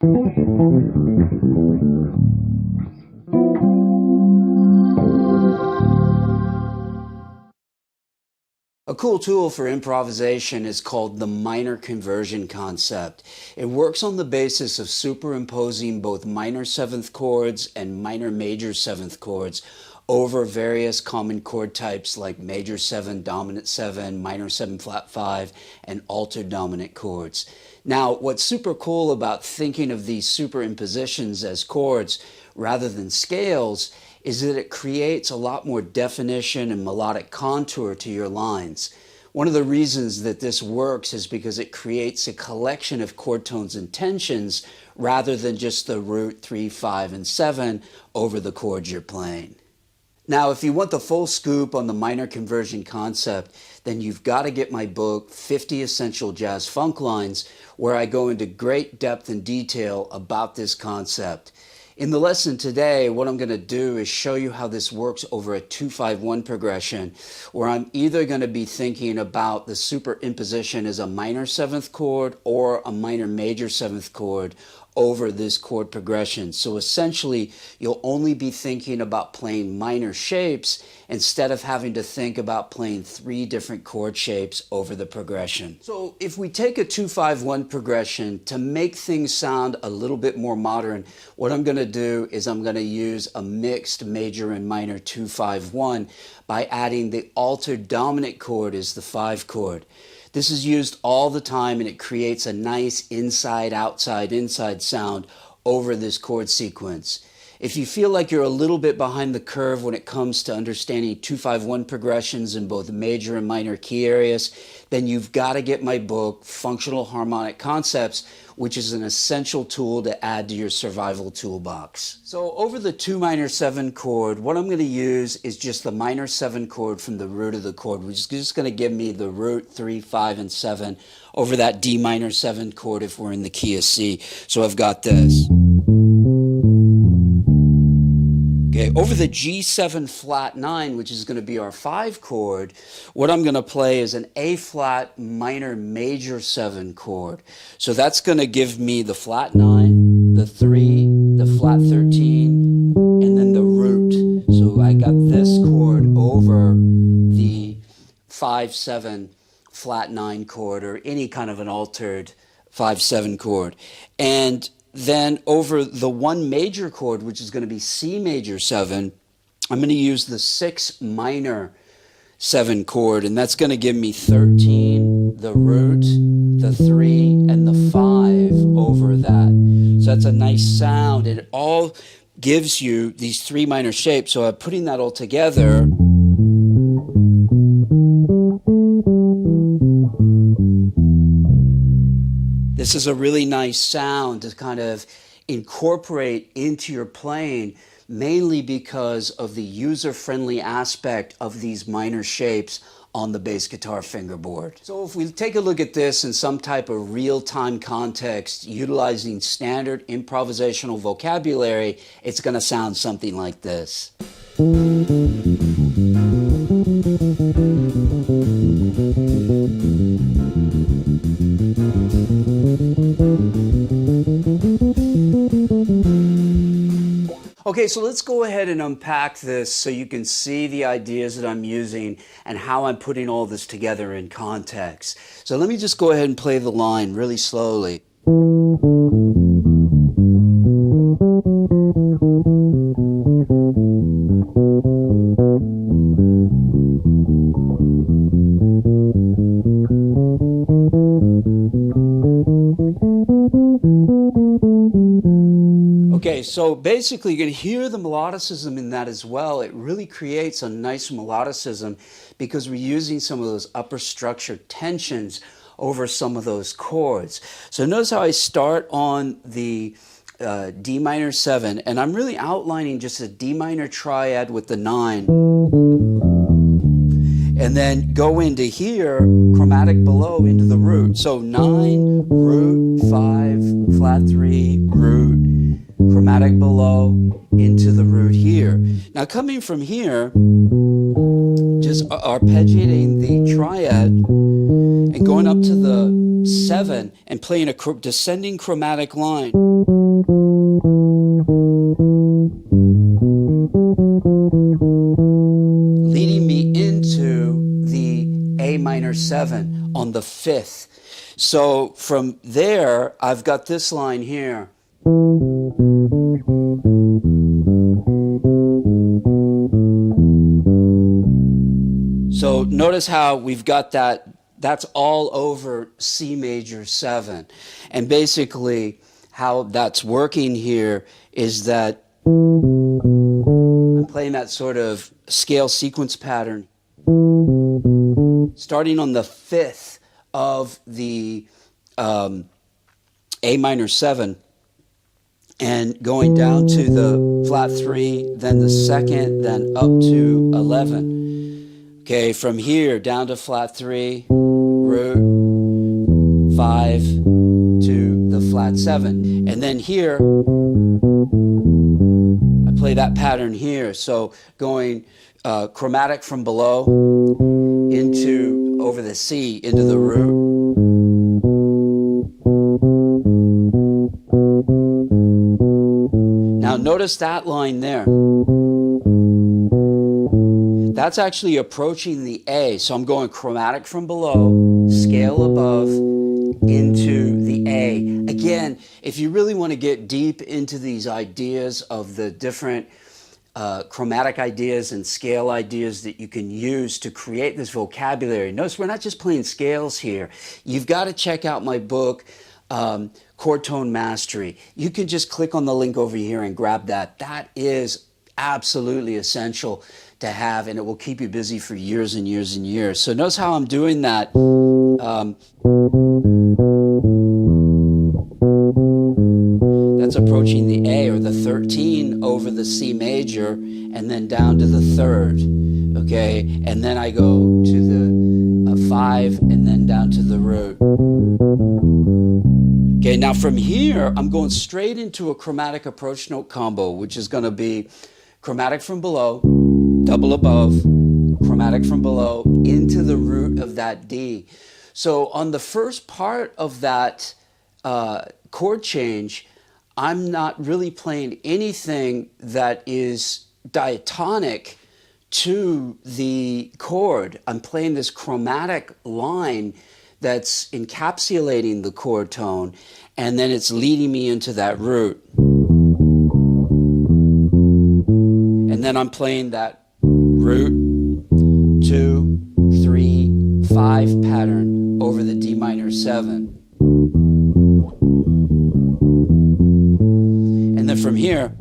A cool tool for improvisation is called the minor conversion concept. It works on the basis of superimposing both minor seventh chords and minor major seventh chords over various common chord types like major 7, dominant 7, minor 7 flat 5, and altered dominant chords. Now, what's super cool about thinking of these superimpositions as chords rather than scales is that it creates a lot more definition and melodic contour to your lines. One of the reasons that this works is because it creates a collection of chord tones and tensions rather than just the root 3, 5, and 7 over the chords you're playing. Now, if you want the full scoop on the minor conversion concept, then you've got to get my book, 50 Essential Jazz Funk Lines, where I go into great depth and detail about this concept. In the lesson today, what I'm going to do is show you how this works over a 2-5-1 progression, where I'm either going to be thinking about the superimposition as a minor seventh chord or a minor major seventh chord over this chord progression. So essentially, you'll only be thinking about playing minor shapes instead of having to think about playing 3 different chord shapes over the progression. So if we take a 2-5-1 progression, to make things sound a little bit more modern, what I'm going to do is I'm going to use a mixed major and minor 2-5-1 by adding the altered dominant chord as the 5 chord. This is used all the time and it creates a nice inside, outside, inside sound over this chord sequence. If you feel like you're a little bit behind the curve when it comes to understanding 2-5-1 progressions in both major and minor key areas, then you've got to get my book, Functional Harmonic Concepts, which is an essential tool to add to your survival toolbox. So over the 2 minor 7 chord, what I'm going to use is just the minor 7 chord from the root of the chord, which is just going to give me the root 3, 5, and 7 over that D minor 7 chord if we're in the key of C. So I've got this. Okay, over the G7 flat 9, which is going to be our 5 chord, what I'm going to play is an A flat minor major 7 chord. So that's going to give me the flat 9, the 3, the flat 13, and then the root. So I got this chord over the 5-7 flat 9 chord, or any kind of an altered 5-7 chord. And then over the 1 major chord, which is going to be C major 7, I'm going to use the 6 minor 7 chord, and that's going to give me 13, the root, the 3, and the 5 over that. So that's a nice sound, and it all gives you these 3 minor shapes. So I'm putting that all together. This is a really nice sound to kind of incorporate into your playing, mainly because of the user-friendly aspect of these minor shapes on the bass guitar fingerboard. So if we take a look at this in some type of real-time context, utilizing standard improvisational vocabulary, it's going to sound something like this. Okay, so let's go ahead and unpack this so you can see the ideas that I'm using and how I'm putting all this together in context. So let me just go ahead and play the line really slowly. Okay, so basically you can hear the melodicism in that as well. It really creates a nice melodicism because we're using some of those upper structure tensions over some of those chords. So notice how I start on the D minor 7, and I'm really outlining just a D minor triad with the 9. And then go into here, chromatic below, into the root. So 9, root, 5, flat 3, root, chromatic below, into the root here. Now coming from here, just arpeggiating the triad and going up to the 7 and playing a descending chromatic line. Leading me into the A minor 7 on the 5th. So from there, I've got this line here. So notice how we've got that's all over C major 7. And basically how that's working here is that I'm playing that sort of scale sequence pattern, starting on the 5th of the A minor 7 and going down to the flat 3, then the 2nd, then up to 11. Okay, from here down to flat 3, root, 5 to the flat 7. And then here, I play that pattern here. So going chromatic from below into, over the C, into the root. Now notice that line there. That's actually approaching the A. So I'm going chromatic from below, scale above, into the A. Again, if you really want to get deep into these ideas of the different chromatic ideas and scale ideas that you can use to create this vocabulary. Notice we're not just playing scales here. You've got to check out my book, Chord Tone Mastery. You can just click on the link over here and grab that. That is absolutely essential to have, and it will keep you busy for years and years and years. So notice how I'm doing that. That's approaching the A, or the 13 over the C major, and then down to the 3rd, okay? And then I go to the 5, and then down to the root. Okay, now from here, I'm going straight into a chromatic approach note combo, which is going to be chromatic from below, double above, chromatic from below, into the root of that D. So on the first part of that chord change, I'm not really playing anything that is diatonic to the chord. I'm playing this chromatic line that's encapsulating the chord tone, and then it's leading me into that root. And then I'm playing that root, 2, 3, 5 pattern over the D minor 7. And then from here,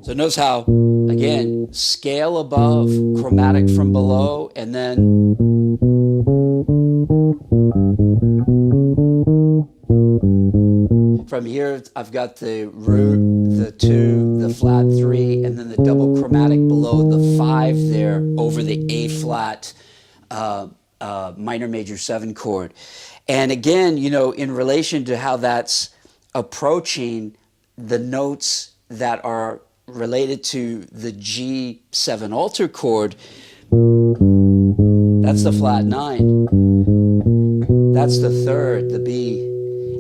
so notice how, again, scale above, chromatic from below, and then from here, I've got the root, the 2, the flat 3, and then the double chromatic below the 5 there over the A flat minor major 7 chord. And again, you know, in relation to how that's approaching the notes that are related to the G7 alter chord, that's the flat 9. That's the 3rd, the B.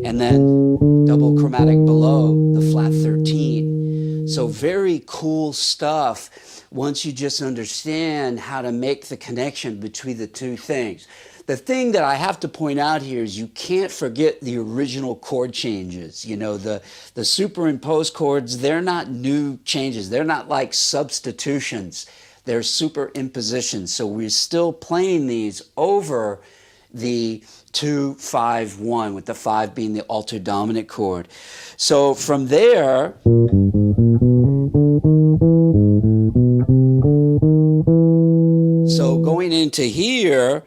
And then double chromatic below, the flat 13. So very cool stuff once you just understand how to make the connection between the two things. The thing that I have to point out here is you can't forget the original chord changes. You know, the superimposed chords, they're not new changes. They're not like substitutions. They're superimpositions. So we're still playing these over the 2, 5, 1, with the 5 being the alto dominant chord. So from there, so going into here,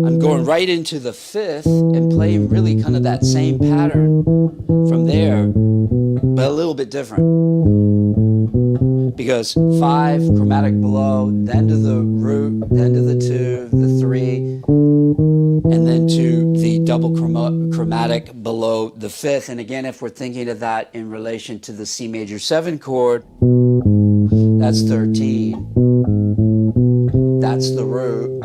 I'm going right into the 5th and playing really kind of that same pattern from there, but a little bit different. Because 5, chromatic below, then to the root, then to the 2, the 3, and then to the double chromatic below the fifth. And again, if we're thinking of that in relation to the C major 7 chord, that's 13. That's the root.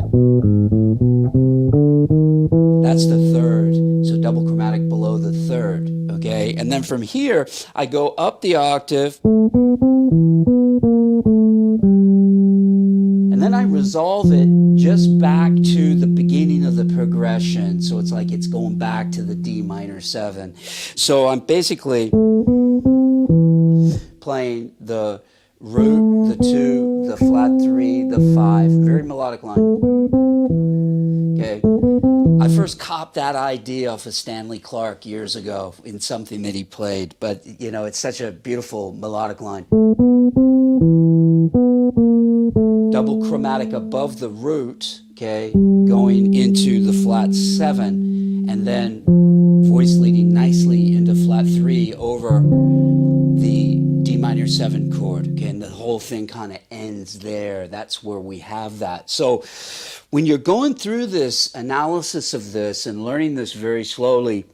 That's the third. So double chromatic below the third. Okay, and then from here, I go up the octave. And then I resolve it just back to the beginning of the progression. So it's like it's going back to the D minor 7. So I'm basically playing the root, the 2, the flat 3, the 5, very melodic line. Okay. I first copped that idea off of Stanley Clarke years ago in something that he played, but you know, it's such a beautiful melodic line. Double chromatic above the root, okay, going into the flat 7, and then voice leading nicely into flat 3 over the D minor 7 chord, okay, and the whole thing kind of ends there. That's where we have that. So when you're going through this analysis of this and learning this very slowly,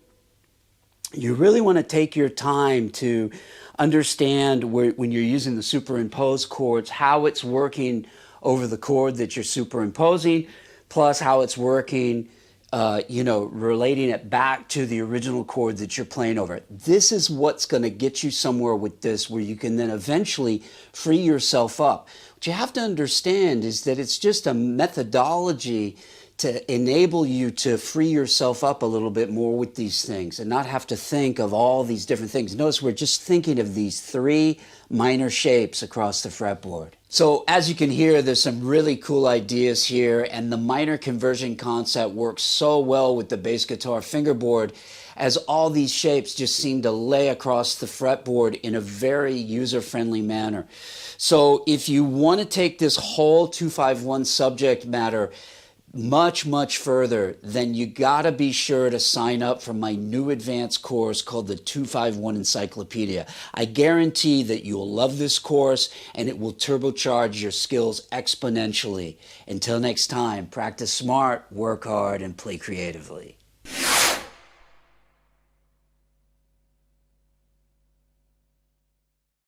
you really want to take your time to understand when you're using the superimposed chords, how it's working over the chord that you're superimposing, plus how it's working, relating it back to the original chord that you're playing over. This is what's going to get you somewhere with this, where you can then eventually free yourself up. What you have to understand is that it's just a methodology to enable you to free yourself up a little bit more with these things and not have to think of all these different things. Notice we're just thinking of these 3 minor shapes across the fretboard. So as you can hear, there's some really cool ideas here, and the minor conversion concept works so well with the bass guitar fingerboard, as all these shapes just seem to lay across the fretboard in a very user-friendly manner. So if you want to take this whole 251 subject matter much, much further, then you gotta be sure to sign up for my new advanced course called the 251 Encyclopedia. I guarantee that you'll love this course and it will turbocharge your skills exponentially. Until next time, practice smart, work hard, and play creatively.